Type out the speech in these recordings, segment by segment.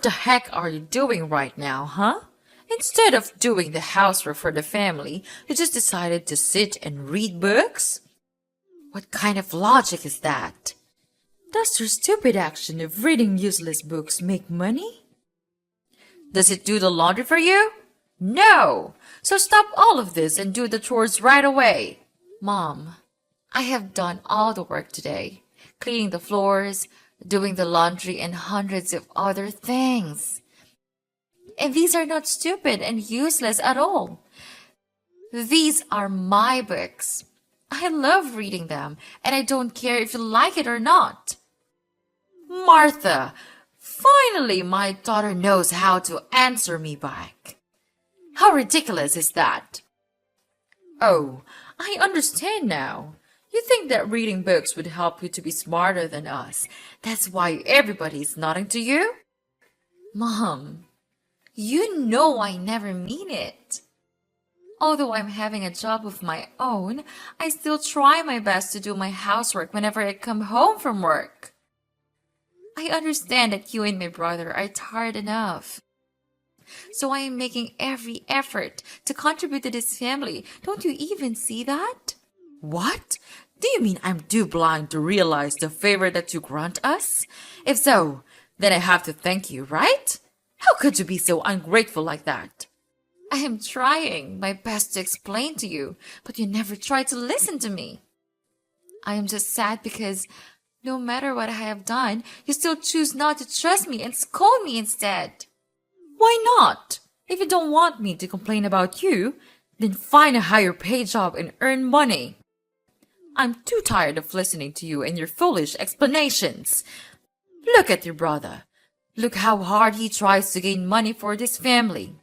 the heck are you doing right now, huh? Instead of doing the housework for the family, you just decided to sit and read books? What kind of logic is that? Does your stupid action of reading useless books make money? Does it do the laundry for you? No! So stop all of this and do the chores right away. Mom, I have done all the work today, cleaning the floors, doing the laundry, and hundreds of other things. And these are not stupid and useless at all. These are my books. I love reading them, and I don't care if you like it or not. Martha, finally my daughter knows how to answer me back. How ridiculous is that? Oh, I understand now. You think that reading books would help you to be smarter than us. That's why everybody is nodding to you? Mom, you know I never mean it. Although I'm having a job of my own, I still try my best to do my housework whenever I come home from work. I understand that you and my brother are tired enough. So I am making every effort to contribute to this family. Don't you even see that? What? Do you mean I'm too blind to realize the favor that you grant us? If so, then I have to thank you, right? How could you be so ungrateful like that? I am trying my best to explain to you, but you never try to listen to me. I am just sad because no matter what I have done, you still choose not to trust me and scold me instead. Why not? If you don't want me to complain about you, then find a higher paid job and earn money. I'm too tired of listening to you and your foolish explanations. Look at your brother. Look how hard he tries to gain money for this family.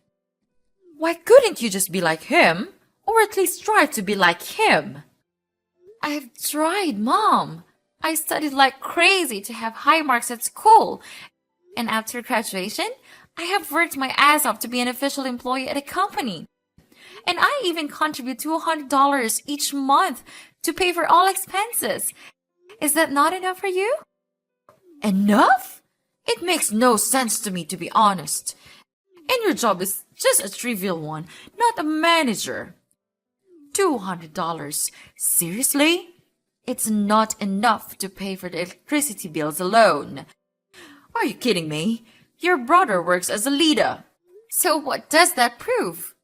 Why couldn't you just be like him? Or at least try to be like him? I've tried, Mom. I studied like crazy to have high marks at school. And after graduation, I have worked my ass off to be an official employee at a company. And I even contribute $200 each month to pay for all expenses. Is that not enough for you? Enough? It makes no sense to me, to be honest. And your job is just a trivial one, not a manager. $200? Seriously? It's not enough to pay for the electricity bills alone. Are you kidding me? Your brother works as a leader. So what does that prove?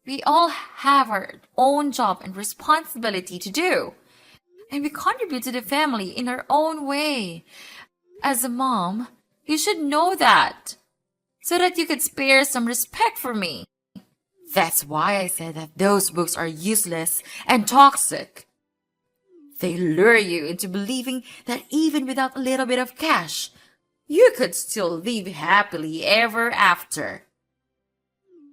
We all have our own job and responsibility to do. And we contribute to the family in our own way. As a mom, you should know that, so that you could spare some respect for me. That's why I said that those books are useless and toxic. They lure you into believing that even without a little bit of cash, you could still live happily ever after.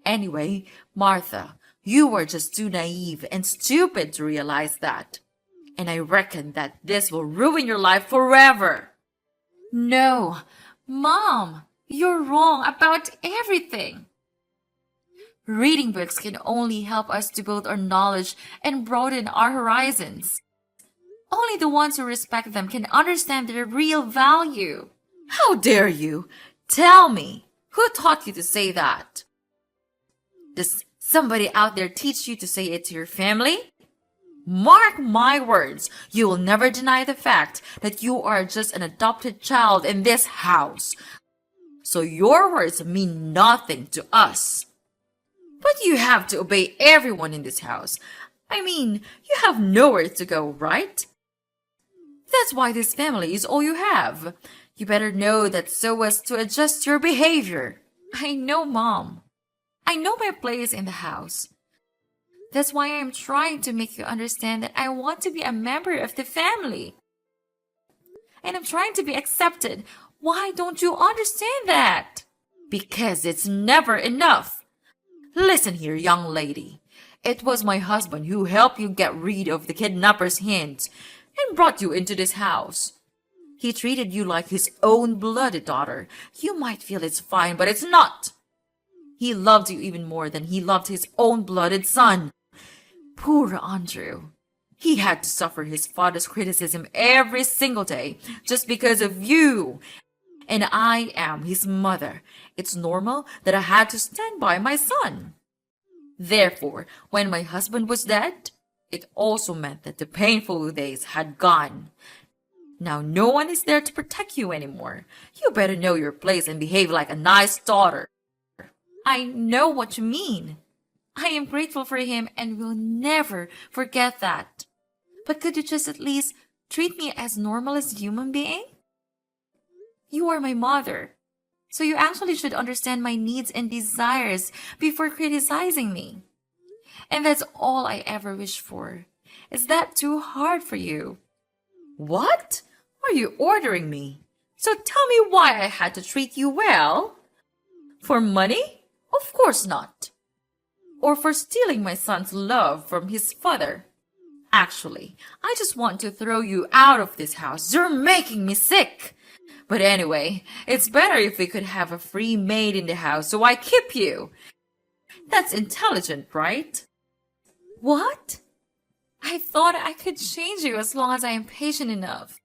Anyway, Martha, you were just too naive and stupid to realize that. And I reckon that this will ruin your life forever. No, Mom, you're wrong about everything. Reading books can only help us to build our knowledge and broaden our horizons. Only the ones who respect them can understand their real value. How dare you? Tell me, who taught you to say that? Does somebody out there teach you to say it to your family? Mark my words, you will never deny the fact that you are just an adopted child in this house. So your words mean nothing to us. But you have to obey everyone in this house. I mean, you have nowhere to go, right? That's why this family is all you have. You better know that so as to adjust your behavior. I know, Mom. I know my place in the house. That's why I'm trying to make you understand that I want to be a member of the family. And I'm trying to be accepted. Why don't you understand that? Because it's never enough. Listen here, young lady. It was my husband who helped you get rid of the kidnapper's hands and brought you into this house. He treated you like his own blooded daughter. You might feel it's fine, but it's not. He loved you even more than he loved his own blooded son. Poor Andrew. He had to suffer his father's criticism every single day just because of you. and I am his mother. It's normal that I had to stand by my son. Therefore, when my husband was dead, it also meant that the painful days had gone. Now no one is there to protect you anymore. You better know your place and behave like a nice daughter. I know what you mean. I am grateful for him and will never forget that. But could you just at least treat me as normal as a human being? You are my mother, so you actually should understand my needs and desires before criticizing me. And that's all I ever wish for. Is that too hard for you? What? Are you ordering me? So tell me why I had to treat you well? For money? Of course not. Or for stealing my son's love from his father? Actually, I just want to throw you out of this house. You're making me sick. But anyway, it's better if we could have a free maid in the house, so I keep you. That's intelligent, right? What? I thought I could change you as long as I am patient enough.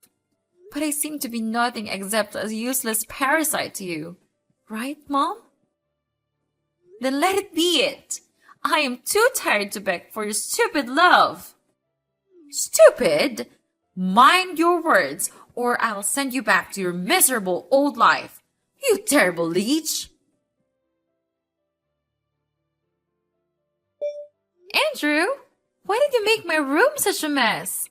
But I seem to be nothing except a useless parasite to you. Right, Mom? Then let it be it. I am too tired to beg for your stupid love. Stupid? Mind your words, or I'll send you back to your miserable old life. You terrible leech. Andrew, why did you make my room such a mess?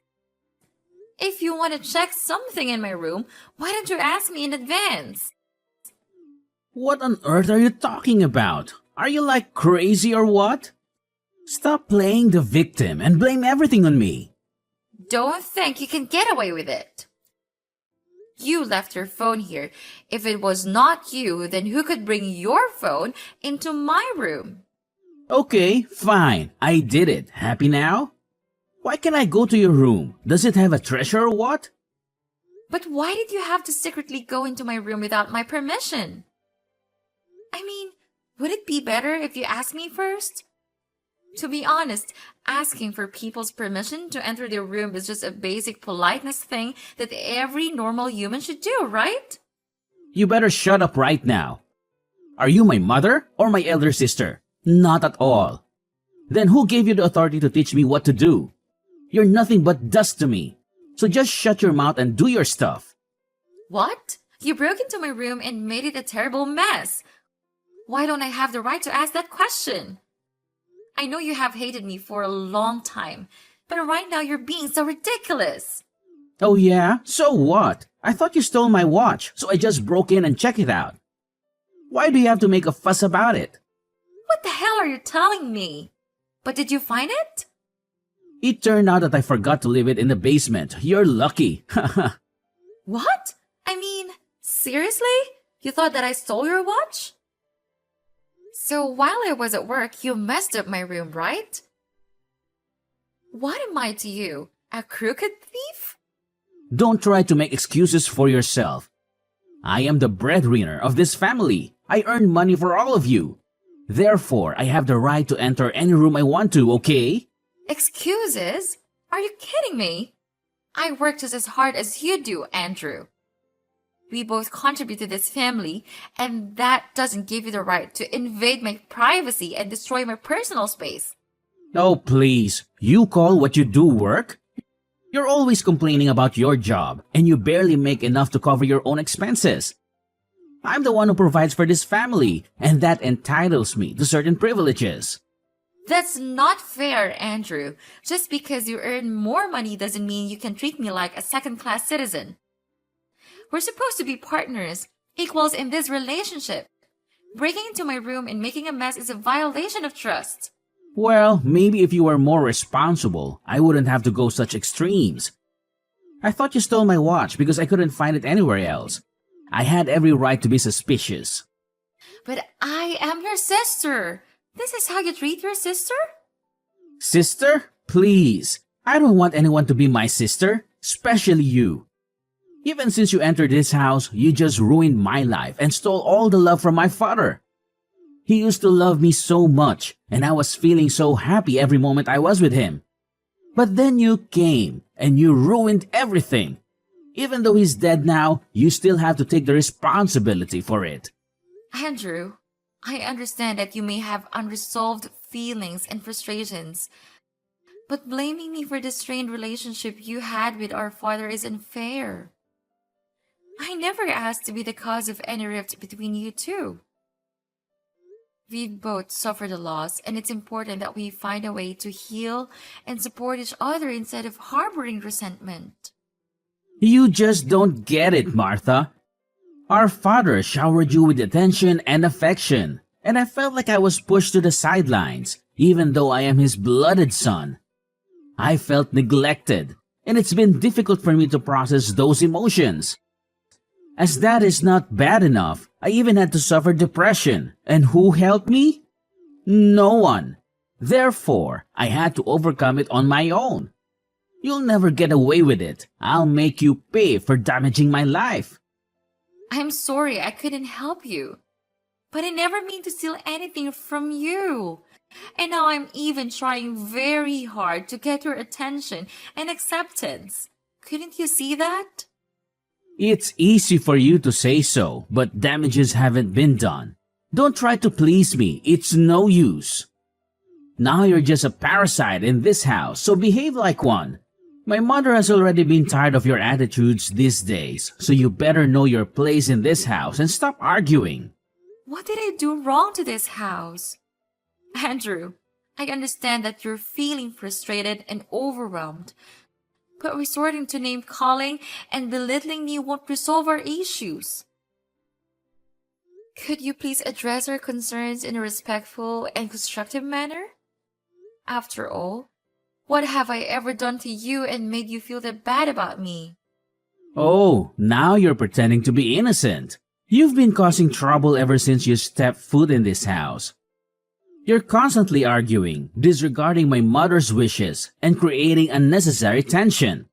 If you want to check something in my room, why don't you ask me in advance? What on earth are you talking about? Are you like crazy or what? Stop playing the victim and blame everything on me. Don't think you can get away with it. You left your phone here. If it was not you, then who could bring your phone into my room? Okay, fine. I did it. Happy now? Why can't I go to your room? Does it have a treasure or what? But why did you have to secretly go into my room without my permission? I mean, would it be better if you asked me first? To be honest, asking for people's permission to enter their room is just a basic politeness thing that every normal human should do, right? You better shut up right now. Are you my mother or my elder sister? Not at all. Then who gave you the authority to teach me what to do? You're nothing but dust to me. So just shut your mouth and do your stuff. What? You broke into my room and made it a terrible mess. Why don't I have the right to ask that question? I know you have hated me for a long time, but right now you're being so ridiculous. Oh yeah? So what? I thought you stole my watch, so I just broke in and checked it out. Why do you have to make a fuss about it? What the hell are you telling me? But did you find it? It turned out that I forgot to leave it in the basement. You're lucky. What? I mean, seriously? You thought that I stole your watch? So while I was at work, you messed up my room, right? What am I to you? A crooked thief? Don't try to make excuses for yourself. I am the breadwinner of this family. I earn money for all of you. Therefore, I have the right to enter any room I want to, okay? Excuses? Are you kidding me? I work just as hard as you do, Andrew. We both contribute to this family, and that doesn't give you the right to invade my privacy and destroy my personal space. Oh, please. You call what you do work? You're always complaining about your job, and you barely make enough to cover your own expenses. I'm the one who provides for this family, and that entitles me to certain privileges. That's not fair, Andrew. Just because you earn more money doesn't mean you can treat me like a second-class citizen. We're supposed to be partners, equals in this relationship. Breaking into my room and making a mess is a violation of trust. Well, maybe if you were more responsible, I wouldn't have to go such extremes. I thought you stole my watch because I couldn't find it anywhere else. I had every right to be suspicious. But I am your sister. This is how you treat your sister? Sister? Please. I don't want anyone to be my sister, especially you. Even since you entered this house, you just ruined my life and stole all the love from my father. He used to love me so much, and I was feeling so happy every moment I was with him. But then you came, and you ruined everything. Even though he's dead now, you still have to take the responsibility for it. Andrew, I understand that you may have unresolved feelings and frustrations, but blaming me for the strained relationship you had with our father is unfair. I never asked to be the cause of any rift between you two. We've both suffered a loss, and it's important that we find a way to heal and support each other instead of harboring resentment. You just don't get it, Martha. Our father showered you with attention and affection, and I felt like I was pushed to the sidelines, even though I am his blooded son. I felt neglected, and it's been difficult for me to process those emotions. As that is not bad enough, I even had to suffer depression. And who helped me? No one. Therefore, I had to overcome it on my own. You'll never get away with it. I'll make you pay for damaging my life. I'm sorry I couldn't help you, but I never mean to steal anything from you. And now I'm even trying very hard to get your attention and acceptance. Couldn't you see that? It's easy for you to say so, but damages haven't been done. Don't try to please me. It's no use. Now you're just a parasite in this house, so behave like one. My mother has already been tired of your attitudes these days, so you better know your place in this house and stop arguing. What did I do wrong to this house? Andrew, I understand that you're feeling frustrated and overwhelmed, but resorting to name-calling and belittling me won't resolve our issues. Could you please address our concerns in a respectful and constructive manner? After all, what have I ever done to you and made you feel that bad about me? Oh, now you're pretending to be innocent. You've been causing trouble ever since you stepped foot in this house. You're constantly arguing, disregarding my mother's wishes, and creating unnecessary tension.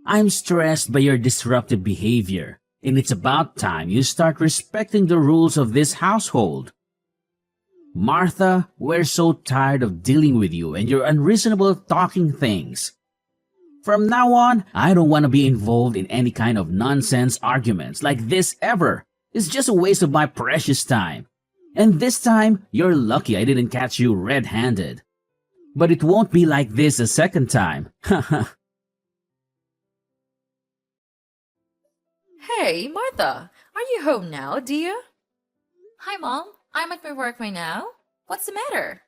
I'm stressed by your disruptive behavior, and it's about time you start respecting the rules of this household. Martha, we're so tired of dealing with you and your unreasonable talking things. From now on, I don't want to be involved in any kind of nonsense arguments like this ever. It's just a waste of my precious time. And this time, you're lucky I didn't catch you red-handed. But it won't be like this a second time. Hey, Martha, are you home now, dear? Hi, Mom. I'm at my work right now. What's the matter?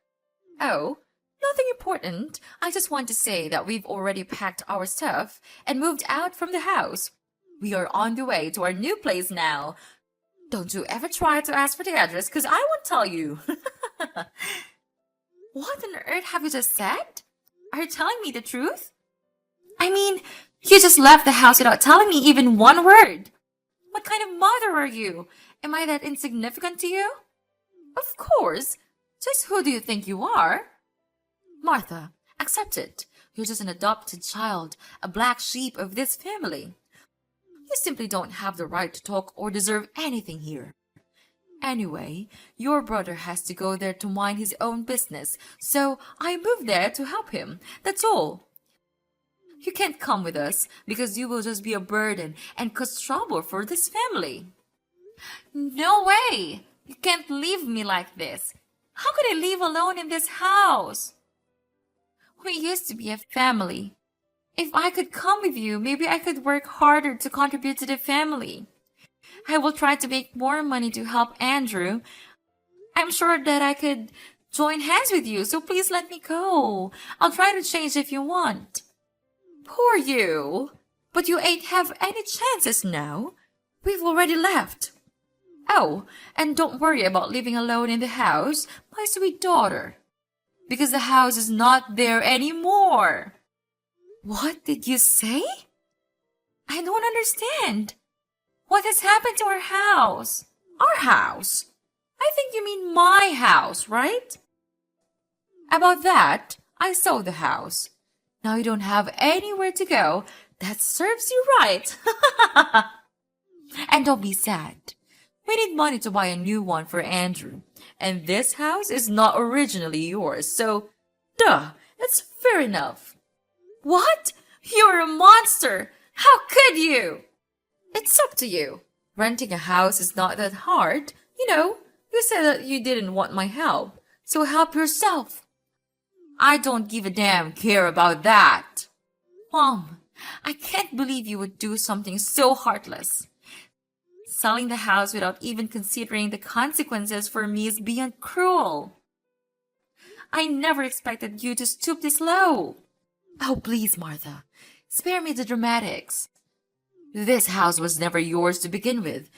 Oh, nothing important. I just want to say that we've already packed our stuff and moved out from the house. We are on the way to our new place now. Don't you ever try to ask for the address, because I won't tell you. What on earth have you just said? Are you telling me the truth? I mean, you just left the house without telling me even one word. What kind of mother are you? Am I that insignificant to you? Of course. Just who do you think you are? Martha, accept it. You're just an adopted child, a black sheep of this family. You simply don't have the right to talk or deserve anything here. Anyway, your brother has to go there to mind his own business, so I moved there to help him. That's all. You can't come with us because you will just be a burden and cause trouble for this family. No way! You can't leave me like this. How could I live alone in this house? We used to be a family. If I could come with you, maybe I could work harder to contribute to the family. I will try to make more money to help Andrew. I'm sure that I could join hands with you, so please let me go. I'll try to change if you want. Poor you. But you ain't have any chances now. We've already left. Oh, and don't worry about living alone in the house, my sweet daughter. Because the house is not there anymore. What did you say? I don't understand. What has happened to our house? Our house? I think you mean my house, right? About that, I sold the house. Now you don't have anywhere to go. That serves you right. And don't be sad. We need money to buy a new one for Andrew. And this house is not originally yours, so duh, it's fair enough. What? You're a monster! How could you? It's up to you. Renting a house is not that hard. You said that you didn't want my help, so help yourself. I don't give a damn care about that. Mom, I can't believe you would do something so heartless. Selling the house without even considering the consequences for me is beyond cruel. I never expected you to stoop this low. Oh, please, Martha, spare me the dramatics. This house was never yours to begin with.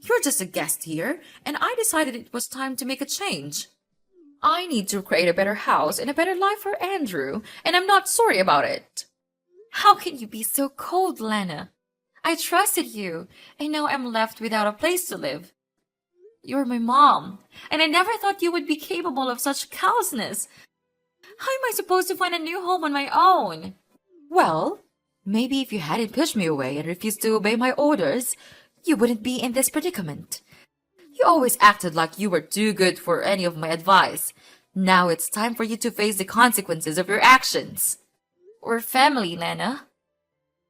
You're just a guest here, and I decided it was time to make a change. I need to create a better house and a better life for Andrew, and I'm not sorry about it. How can you be so cold, Lana? I trusted you, and now I'm left without a place to live. You're my mom, and I never thought you would be capable of such callousness. How am I supposed to find a new home on my own? Well, maybe if you hadn't pushed me away and refused to obey my orders, you wouldn't be in this predicament. You always acted like you were too good for any of my advice. Now it's time for you to face the consequences of your actions. We're family, Lana.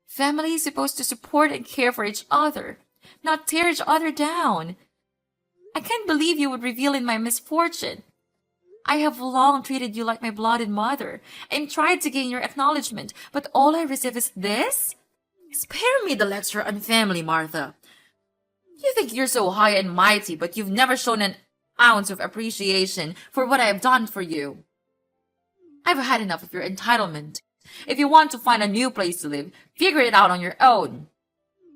Family is supposed to support and care for each other, not tear each other down. I can't believe you would reveal in my misfortune. I have long treated you like my blooded mother and tried to gain your acknowledgement, but all I receive is this? Spare me the lecture on family, Martha. You think you're so high and mighty, but you've never shown an ounce of appreciation for what I have done for you. I've had enough of your entitlement. If you want to find a new place to live, figure it out on your own.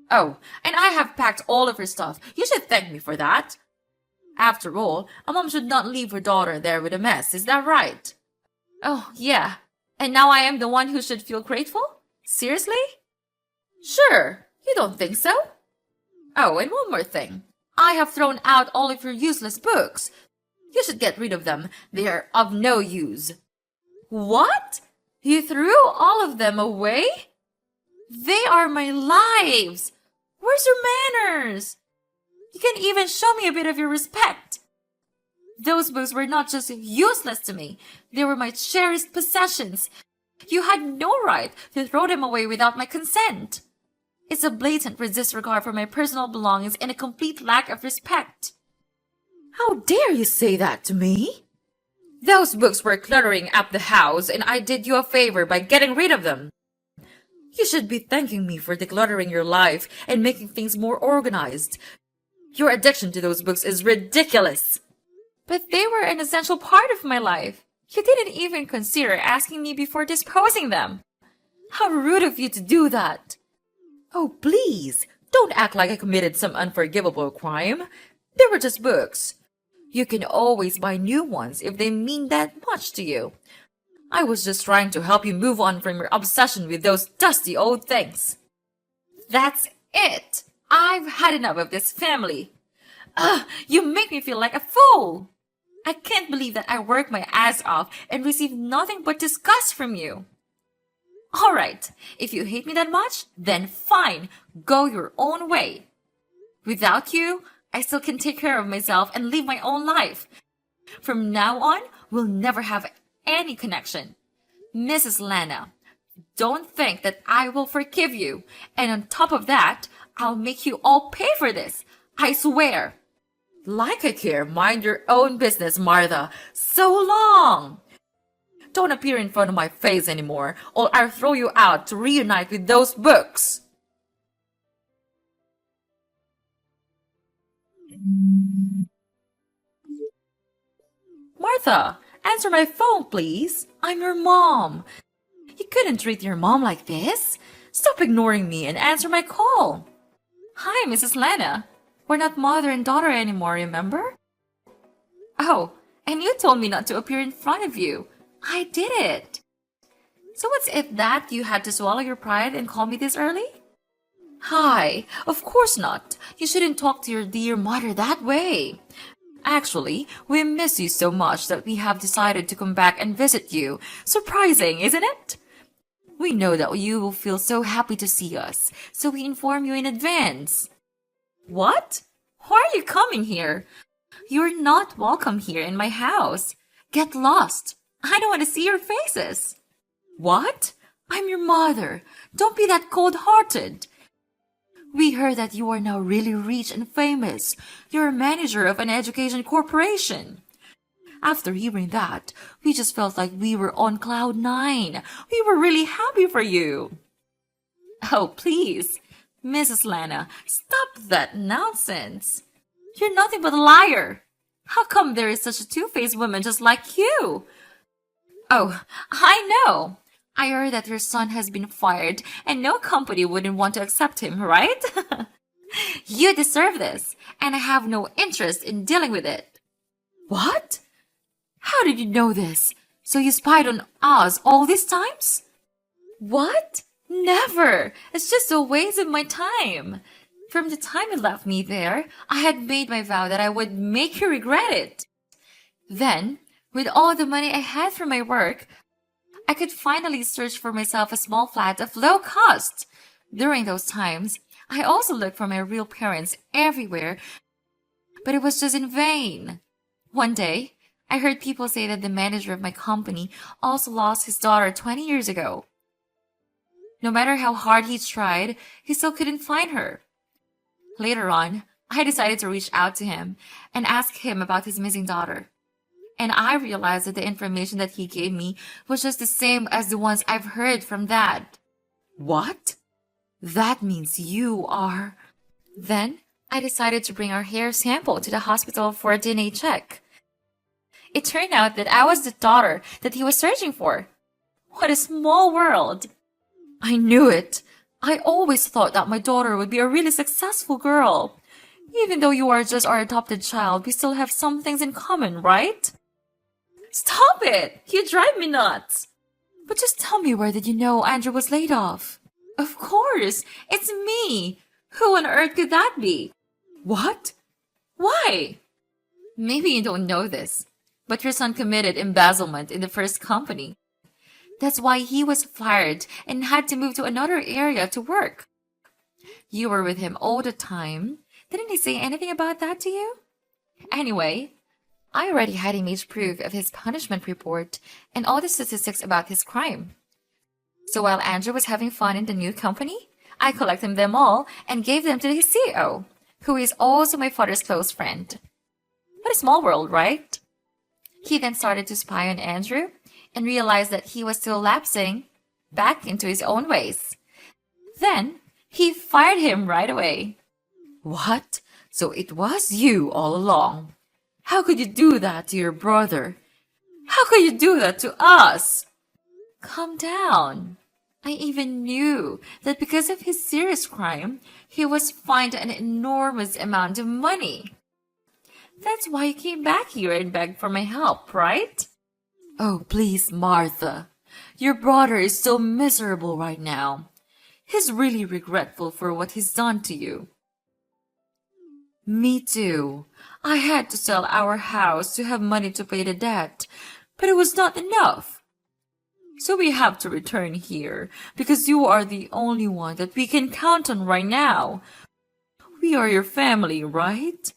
Oh, and I have packed all of her stuff. You should thank me for that. After all, a mom should not leave her daughter there with a mess, is that right? Oh, yeah. And now I am the one who should feel grateful? Seriously? Sure, you don't think so? Oh, and one more thing. I have thrown out all of your useless books. You should get rid of them. They are of no use. What? You threw all of them away? They are my lives. Where's your manners? You can even show me a bit of your respect. Those books were not just useless to me. They were my cherished possessions. You had no right to throw them away without my consent. It's a blatant disregard for my personal belongings and a complete lack of respect. How dare you say that to me? Those books were cluttering up the house, and I did you a favor by getting rid of them. You should be thanking me for decluttering your life and making things more organized. Your addiction to those books is ridiculous. But they were an essential part of my life. You didn't even consider asking me before disposing them. How rude of you to do that. Oh, please, don't act like I committed some unforgivable crime. They were just books. You can always buy new ones if they mean that much to you. I was just trying to help you move on from your obsession with those dusty old things. That's it. I've had enough of this family. You make me feel like a fool. I can't believe that I worked my ass off and received nothing but disgust from you. All right, if you hate me that much, then fine, go your own way. Without you, I still can take care of myself and live my own life. From now on, we'll never have any connection. Mrs. Lana, don't think that I will forgive you. And on top of that, I'll make you all pay for this. I swear. Like I care, mind your own business, Martha. So long. Don't appear in front of my face anymore, or I'll throw you out to reunite with those books. Martha, answer my phone, please. I'm your mom. You couldn't treat your mom like this. Stop ignoring me and answer my call. Hi, Mrs. Lana. We're not mother and daughter anymore, remember? Oh, and you told me not to appear in front of you. I did it. So what's it that you had to swallow your pride and call me this early? Hi, of course not. You shouldn't talk to your dear mother that way. Actually, we miss you so much that we have decided to come back and visit you. Surprising, isn't it? We know that you will feel so happy to see us, so we inform you in advance. What? Why are you coming here? You're not welcome here in my house. Get lost. I don't want to see your faces. What? I'm your mother. Don't be that cold-hearted. We heard that you are now really rich and famous. You're a manager of an education corporation. After hearing that, we just felt like we were on cloud nine. We were really happy for you. Oh, please, Mrs. Lana, stop that nonsense. You're nothing but a liar. How come there is such a two-faced woman just like you? Oh, I know. I heard that your son has been fired and no company wouldn't want to accept him, right? You deserve this, and I have no interest in dealing with it. What? How did you know this? So you spied on us all these times? What? Never. It's just a waste of my time. From the time you left me there, I had made my vow that I would make you regret it. Then, with all the money I had from my work, I could finally search for myself a small flat of low cost. During those times, I also looked for my real parents everywhere, but it was just in vain. One day, I heard people say that the manager of my company also lost his daughter 20 years ago. No matter how hard he tried, he still couldn't find her. Later on, I decided to reach out to him and ask him about his missing daughter. And I realized that the information that he gave me was just the same as the ones I've heard from Dad. What? That means you are... Then, I decided to bring our hair sample to the hospital for a DNA check. It turned out that I was the daughter that he was searching for. What a small world! I knew it. I always thought that my daughter would be a really successful girl. Even though you are just our adopted child, we still have some things in common, right? Stop it! You drive me nuts! But just tell me, where did you know Andrew was laid off? Of course! It's me! Who on earth could that be? What? Why? Maybe you don't know this, but your son committed embezzlement in the first company. That's why he was fired and had to move to another area to work. You were with him all the time. Didn't he say anything about that to you? Anyway, I already had image proof of his punishment report and all the statistics about his crime. So while Andrew was having fun in the new company, I collected them all and gave them to his CEO, who is also my father's close friend. What a small world, right? He then started to spy on Andrew and realized that he was still lapsing back into his own ways. Then, he fired him right away. What? So it was you all along? How could you do that to your brother? How could you do that to us? Calm down. I even knew that because of his serious crime, he was fined an enormous amount of money. That's why you came back here and begged for my help, right? Oh, please, Martha. Your brother is so miserable right now. He's really regretful for what he's done to you. Me too. I had to sell our house to have money to pay the debt, but it was not enough. So we have to return here because you are the only one that we can count on right now. We are your family, right?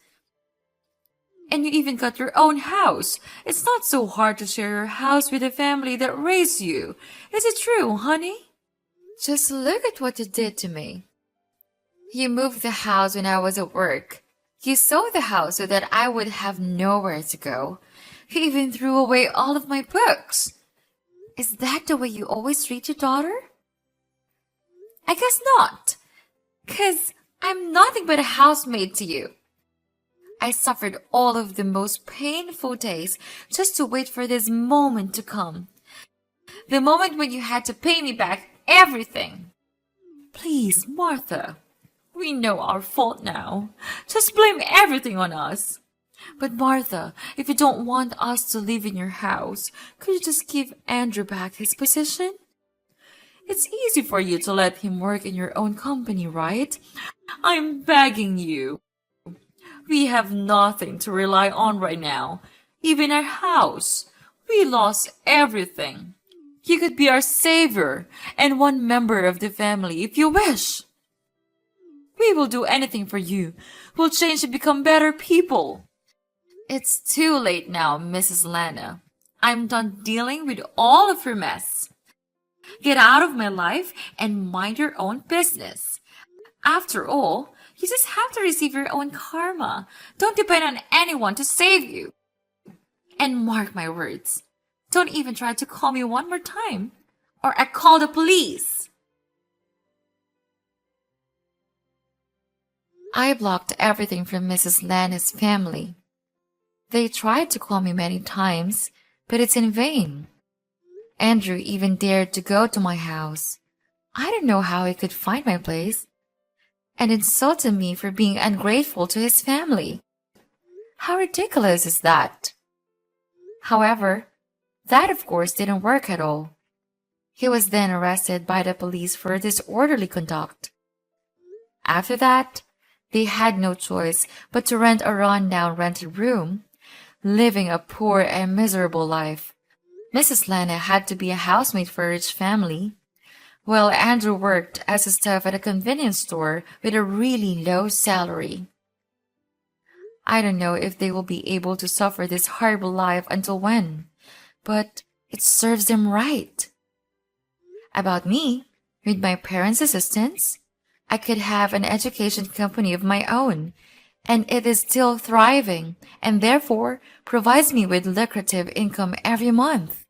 And you even got your own house. It's not so hard to share your house with the family that raised you. Is it true, honey? Just look at what you did to me. You moved the house when I was at work. You sold the house so that I would have nowhere to go. You even threw away all of my books. Is that the way you always treat your daughter? I guess not. 'Cause I'm nothing but a housemaid to you. I suffered all of the most painful days just to wait for this moment to come. The moment when you had to pay me back everything. Please, Martha. We know our fault now. Just blame everything on us. But Martha, if you don't want us to live in your house, could you just give Andrew back his position? It's easy for you to let him work in your own company, right? I'm begging you. We have nothing to rely on right now. Even our house. We lost everything. You could be our savior and one member of the family if you wish. We will do anything for you. We'll change and become better people. It's too late now, Mrs. Lana. I'm done dealing with all of your mess. Get out of my life and mind your own business. After all, you just have to receive your own karma. Don't depend on anyone to save you. And mark my words, don't even try to call me one more time, or I call the police. I blocked everything from Mrs. Lana's family. They tried to call me many times, but it's in vain. Andrew even dared to go to my house. I don't know how he could find my place, and insulted me for being ungrateful to his family. How ridiculous is that? However, that of course didn't work at all. He was then arrested by the police for disorderly conduct. After that, they had no choice but to rent a run-down rented room, living a poor and miserable life. Mrs. Lana had to be a housemaid for a rich family, while Andrew worked as a staff at a convenience store with a really low salary. I don't know if they will be able to suffer this horrible life until when, but it serves them right. About me, with my parents' assistance, I could have an education company of my own, and it is still thriving and therefore provides me with lucrative income every month.